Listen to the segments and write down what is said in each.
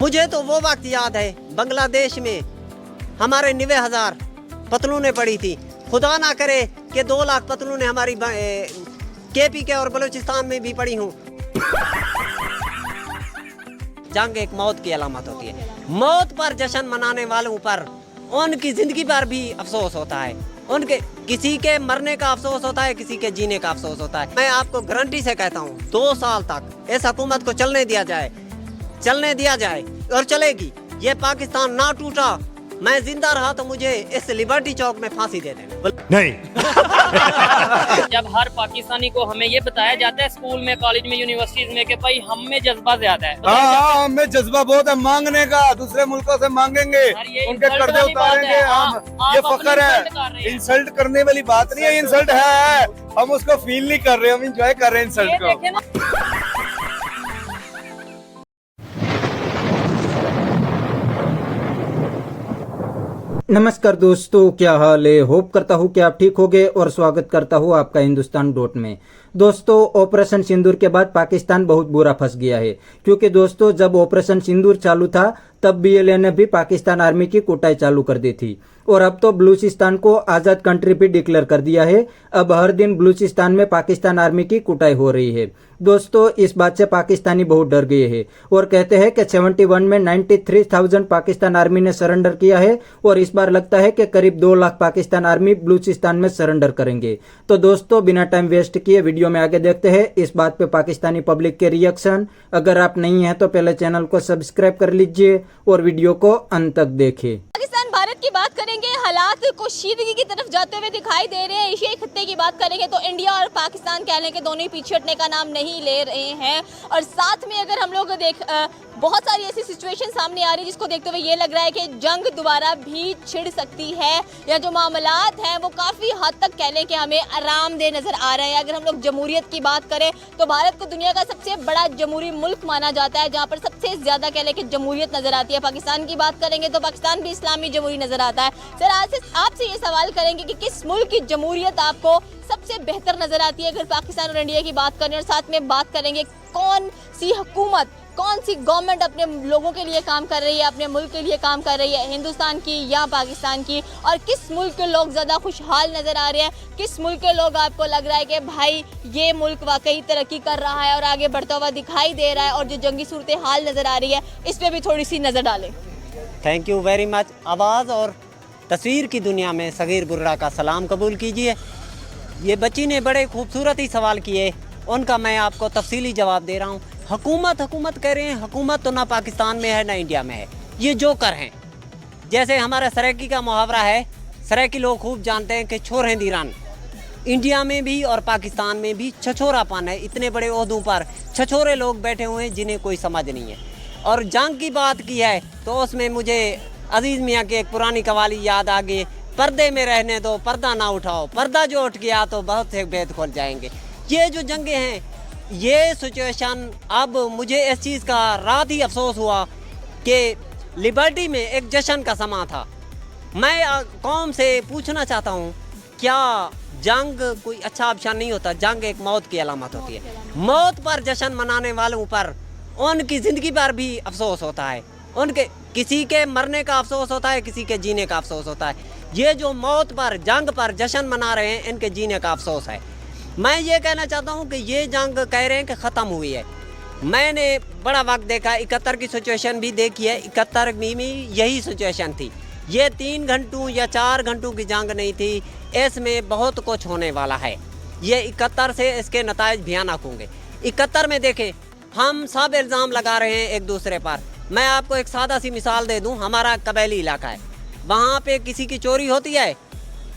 मुझे तो वो वक्त याद है बांग्लादेश में हमारे 90,000 पतलूनें पड़ी थी। खुदा ना करे कि 2 लाख पतलूनें हमारी KPK और बलूचिस्तान में भी पड़ी हूँ। जंग एक मौत की अलामत होती है। मौत पर जश्न मनाने वालों पर उनकी जिंदगी पर भी अफसोस होता है। उनके किसी के मरने का अफसोस होता है, किसी के जीने का अफसोस होता है। मैं आपको गारंटी से कहता हूँ 2 साल तक इस हुकूमत को चलने दिया जाए और चलेगी। ये पाकिस्तान ना टूटा, मैं जिंदा रहा तो मुझे इस लिबर्टी चौक में फांसी दे देना। नहीं। जब हर पाकिस्तानी को हमें ये बताया जाता है स्कूल में, कॉलेज में, यूनिवर्सिटीज में कि भाई हम में जज्बा ज्यादा है। हाँ, हमें जज्बा बहुत है मांगने का, दूसरे मुल्कों से मांगेंगे, उनके कर्जे उतारेंगे। हम ये फख्र है, इंसल्ट करने वाली बात नहीं है। इंसल्ट है, हम उसको फील नहीं कर रहे, हम इंजॉय कर रहे हैं इंसल्ट को। नमस्कार दोस्तों, क्या हाल है। होप करता हूँ कि आप ठीक होंगे और स्वागत करता हूँ आपका हिंदुस्तान डॉट में। दोस्तों, ऑपरेशन सिंदूर के बाद पाकिस्तान बहुत बुरा फंस गया है, क्योंकि दोस्तों जब ऑपरेशन सिंदूर चालू था तब BLA ने भी पाकिस्तान आर्मी की कुटाई चालू कर दी थी और अब तो बलूचिस्तान को आज़ाद कंट्री भी डिक्लेयर कर दिया है। अब हर दिन बलूचिस्तान में पाकिस्तान आर्मी की कुटाई हो रही है। दोस्तों, इस बात से पाकिस्तानी बहुत डर गए हैं और कहते हैं कि 71 में 93,000 पाकिस्तान आर्मी ने सरेंडर किया है और इस बार लगता है कि करीब 2 लाख पाकिस्तान आर्मी बलूचिस्तान में सरेंडर करेंगे। तो दोस्तों, बिना टाइम वेस्ट किए वीडियो में आगे देखते हैं इस बात पे पाकिस्तानी पब्लिक के रिएक्शन। अगर आप नहीं हैं तो पहले चैनल को सब्सक्राइब कर लीजिए और वीडियो को अंत तक देखें। भारत की बात करेंगे, हालात कशीदगी की तरफ जाते हुए दिखाई दे रहे हैं। एशियाई खत्ते की बात करेंगे तो इंडिया और पाकिस्तान कह लें कि दोनों ही पीछे हटने का नाम नहीं ले रहे हैं। और साथ में अगर हम लोग बहुत सारी ऐसी सिचुएशन सामने आ रही है जिसको देखते हुए ये लग रहा है कि जंग दोबारा भी छिड़ सकती है, या जो मामलात हैं वो काफ़ी हद तक कह लें कि हमें आरामदेह नज़र आ रहे हैं। अगर हम लोग जमहूरियत की बात करें तो भारत को दुनिया का सबसे बड़ा जमहूरी मुल्क माना जाता है, जहाँ पर सबसे ज़्यादा कह लें कि जमहूरियत नज़र आती है। पाकिस्तान की बात करेंगे तो पाकिस्तान भी इस्लामी जमहूरी नज़र आता है। सर, आज से आपसे ये सवाल करेंगे कि किस मुल्क की जमहूरियत आपको सबसे बेहतर नज़र आती है अगर पाकिस्तान और इंडिया की बात करें, और साथ में बात करेंगे कौन सी हुकूमत, कौन सी गवर्नमेंट अपने लोगों के लिए काम कर रही है, अपने मुल्क के लिए काम कर रही है, हिंदुस्तान की या पाकिस्तान की, और किस मुल्क के लोग ज़्यादा खुशहाल नज़र आ रहे हैं, किस मुल्क के लोग आपको लग रहा है कि भाई ये मुल्क वाकई तरक्की कर रहा है और आगे बढ़ता हुआ दिखाई दे रहा है, और जो जंगी सूरत हाल नज़र आ रही है इस पर भी थोड़ी सी नज़र डालें। Thank you very much. आवाज़ और तस्वीर की दुनिया में सगीर बुर्रा का सलाम कबूल कीजिए। ये बच्ची ने बड़े खूबसूरत ही सवाल किए, उनका मैं आपको तफसीली जवाब दे रहा हूँ। हुकूमत कह रहे हैं, हुकूमत तो ना पाकिस्तान में है ना इंडिया में है, ये जोकर हैं। जैसे हमारा सराइकी का मुहावरा है, सराइकी लोग खूब जानते हैं कि छोर हैं दीरान। इंडिया में भी और पाकिस्तान में भी छछोरापन है। इतने बड़े ओहदों पर छछोरे लोग बैठे हुए हैं जिन्हें कोई समझ नहीं है। और जंग की बात की है तो उसमें मुझे अजीज़ मियाँ की एक पुरानी कवाली याद आ गई, पर्दे में रहने दो पर्दा ना उठाओ, पर्दा जो उठ गया तो बहुत से भेद खुल जाएंगे। ये जो जंगे हैं, ये सिचुएशन, अब मुझे इस चीज़ का रात ही अफसोस हुआ कि लिबर्टी में एक जश्न का समा था। मैं कौम से पूछना चाहता हूँ, क्या जंग कोई अच्छा ऑप्शन नहीं होता? जंग एक मौत की अलामत होती है। मौत पर जश्न मनाने वालों पर उनकी ज़िंदगी पर भी अफसोस होता है। उनके किसी के मरने का अफसोस होता है, किसी के जीने का अफसोस होता है। ये जो मौत पर, जंग पर जश्न मना रहे हैं, इनके जीने का अफसोस है। मैं ये कहना चाहता हूँ कि ये जंग कह रहे हैं कि ख़त्म हुई है। मैंने बड़ा वक्त देखा, 71 की सिचुएशन भी देखी है। 71 में यही सिचुएशन थी। ये 3 घंटों या 4 घंटों की जंग नहीं थी, इसमें बहुत कुछ होने वाला है। ये 71 से इसके नताइज भयानक होंगे। 71 में देखें, हम सब इल्ज़ाम लगा रहे हैं एक दूसरे पर। मैं आपको एक सादा सी मिसाल दे दूँ। हमारा कबैली इलाका है, वहाँ पे किसी की चोरी होती है,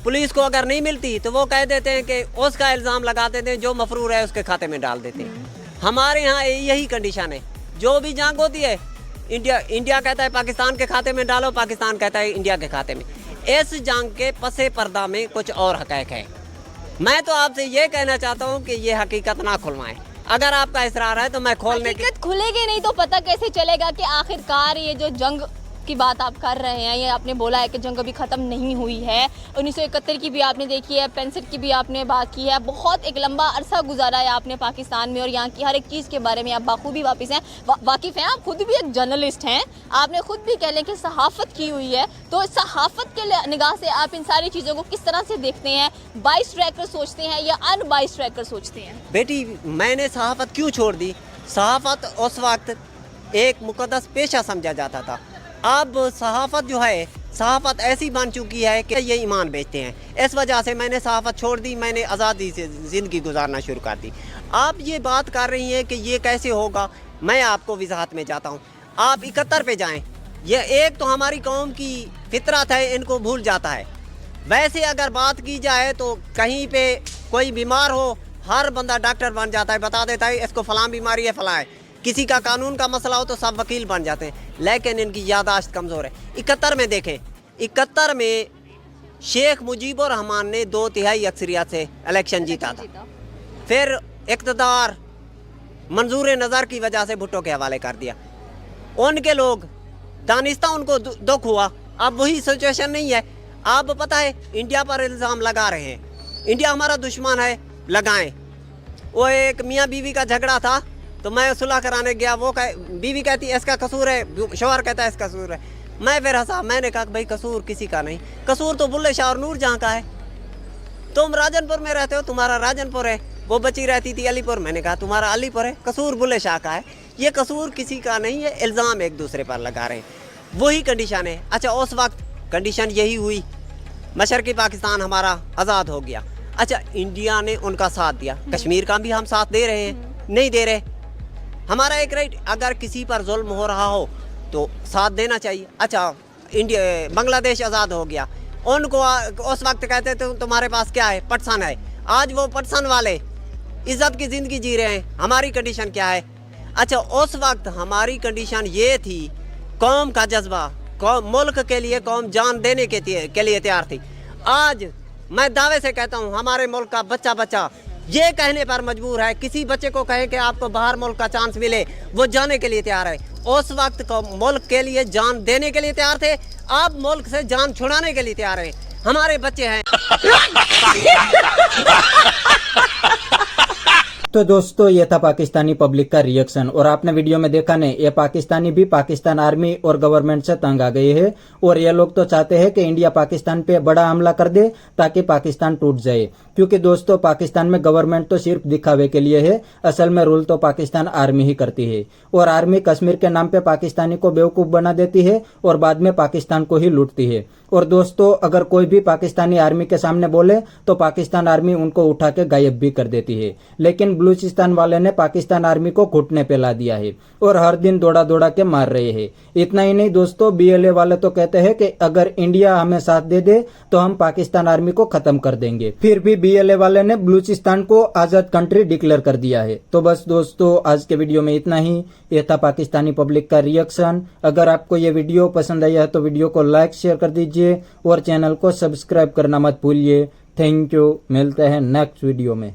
पुलिस को अगर नहीं मिलती तो वो कह देते हैं कि उसका इल्ज़ाम लगा देते हैं, जो मफरूर है उसके खाते में डाल देते हैं। हमारे यहाँ यही कंडीशन है। जो भी जंग होती है, इंडिया कहता है पाकिस्तान के खाते में डालो, पाकिस्तान कहता है इंडिया के खाते में। इस जंग के पसे पर्दा में कुछ और हक़ैक़ है। मैं तो आपसे ये कहना चाहता हूँ कि ये हकीकत ना खुलवाएं। अगर आपका इसरार है तो मैं खोलने की। हकीकत खुलेगी नहीं तो पता कैसे चलेगा कि आखिरकार ये जो जंग की बात आप कर रहे हैं, ये आपने बोला है कि जंग अभी ख़त्म नहीं हुई है, 1971 की भी आपने देखी है, 65 की भी आपने बात की है, बहुत एक लंबा अरसा गुजारा है आपने पाकिस्तान में और यहाँ की हर एक चीज़ के बारे में आप बाखूबी वाकिफ़ हैं, वाकिफ़ हैं। आप खुद भी एक जर्नलिस्ट हैं, आपने खुद भी कह लें कि सहाफ़त की हुई है, तो सहाफ़त के निगाह से आप इन सारी चीज़ों को किस तरह से देखते हैं? बाइस ट्रैकर सोचते हैं या अनबाइस ट्रैकर सोचते हैं? बेटी, मैंने सहाफ़त क्यों छोड़ दी? सहाफ़त उस वक्त एक मुक़द्दस पेशा समझा जाता था। अब सहाफ़त जो है, सहाफ़त ऐसी बन चुकी है कि ये ईमान बेचते हैं। इस वजह से मैंने सहाफ़त छोड़ दी, मैंने आज़ादी से ज़िंदगी गुजारना शुरू कर दी। आप ये बात कर रही हैं कि ये कैसे होगा, मैं आपको वजाहत में जाता हूँ। आप 71 पे जाएँ। ये एक तो हमारी कौम की फितरत है, इनको भूल जाता है। वैसे अगर बात की जाए तो कहीं पे कोई बीमार हो, हर बंदा डॉक्टर बन जाता है, बता देता है इसको फ़लाँ बीमारी है, फ़लाँ है। किसी का कानून का मसला हो तो सब वकील बन जाते हैं, लेकिन इनकी यादाश्त कमज़ोर है। 71 में देखें, 71 में शेख मुजीबुर रहमान ने 2/3 अक्सरियत से इलेक्शन जीता था। फिर इक़्तिदार मंजूर नज़र की वजह से भुट्टो के हवाले कर दिया। उनके लोग दानिस्ता, उनको दुख हुआ। अब वही सिचुएशन नहीं है। आप पता है इंडिया पर इल्ज़ाम लगा रहे हैं, इंडिया हमारा दुश्मन है, लगाएं। वो एक मियाँ बीवी का झगड़ा था तो मैं सुलह कराने गया, वो बीवी कहती है इसका कसूर है, शौहर कहता है इसका कसूर है। मैं फिर हंसा, मैंने कहा भाई कसूर किसी का नहीं, कसूर तो बुल्ले शाह और नूर जहाँ का है। तुम राजनपुर में रहते हो, तुम्हारा राजनपुर है, वो बची रहती थी अलीपुर, मैंने कहा तुम्हारा अलीपुर है, कसूर बुल्ले शाह का है। ये कसूर किसी का नहीं है, इल्ज़ाम एक दूसरे पर लगा रहे हैं। वही कंडीशन है। अच्छा, उस वक्त कंडीशन यही हुई, मशरक़ी पाकिस्तान हमारा आज़ाद हो गया। अच्छा, इंडिया ने उनका साथ दिया, कश्मीर का भी हम साथ दे रहे हैं? नहीं दे रहे। हमारा एक राइट, अगर किसी पर जुल्म हो रहा हो तो साथ देना चाहिए। अच्छा, इंडिया बांग्लादेश आज़ाद हो गया, उनको उस वक्त कहते थे तुम्हारे पास क्या है, पटसन है। आज वो पटसन वाले इज़्ज़त की ज़िंदगी जी रहे हैं। हमारी कंडीशन क्या है? अच्छा, उस वक्त हमारी कंडीशन ये थी, कौम का जज्बा, कौम मुल्क के लिए कौम जान देने के लिए तैयार थी। आज मैं दावे से कहता हूँ हमारे मुल्क का बच्चा ये कहने पर मजबूर है, किसी बच्चे को कहे कि आपको बाहर मुल्क का चांस मिले, वो जाने के लिए तैयार है। उस वक्त को मुल्क के लिए जान देने के लिए तैयार थे, अब मुल्क से जान छुड़ाने के लिए तैयार हैं। हमारे बच्चे हैं। तो दोस्तों, ये था पाकिस्तानी पब्लिक का रिएक्शन। और आपने वीडियो में देखा नहीं, ये पाकिस्तानी भी पाकिस्तान आर्मी और गवर्नमेंट से तंग आ गए हैं और ये लोग तो चाहते हैं कि इंडिया पाकिस्तान पे बड़ा हमला कर दे ताकि पाकिस्तान टूट जाए। क्योंकि दोस्तों, पाकिस्तान में गवर्नमेंट तो सिर्फ दिखावे के लिए है, असल में रूल तो पाकिस्तान आर्मी ही करती है। और आर्मी कश्मीर के नाम पे पाकिस्तानी को बेवकूफ बना देती है और बाद में पाकिस्तान को ही लूटती है। और दोस्तों, अगर कोई भी पाकिस्तानी आर्मी के सामने बोले तो पाकिस्तान आर्मी उनको उठा के गायब भी कर देती है। लेकिन बलूचिस्तान वाले ने पाकिस्तान आर्मी को घुटने पे ला दिया है और हर दिन दौड़ा के मार रहे हैं। इतना ही नहीं दोस्तों, BLA वाले तो कहते हैं कि अगर इंडिया हमें साथ दे दे तो हम पाकिस्तान आर्मी को खत्म कर देंगे। फिर भी BLA वाले ने बलूचिस्तान को आजाद कंट्री डिक्लेयर कर दिया है। तो बस दोस्तों, आज के वीडियो में इतना ही। यह था पाकिस्तानी पब्लिक का रिएक्शन। अगर आपको ये वीडियो पसंद आया है तो वीडियो को लाइक शेयर कर दीजिए और चैनल को सब्सक्राइब करना मत भूलिए। Thank you. मिलते हैं नेक्स्ट वीडियो में।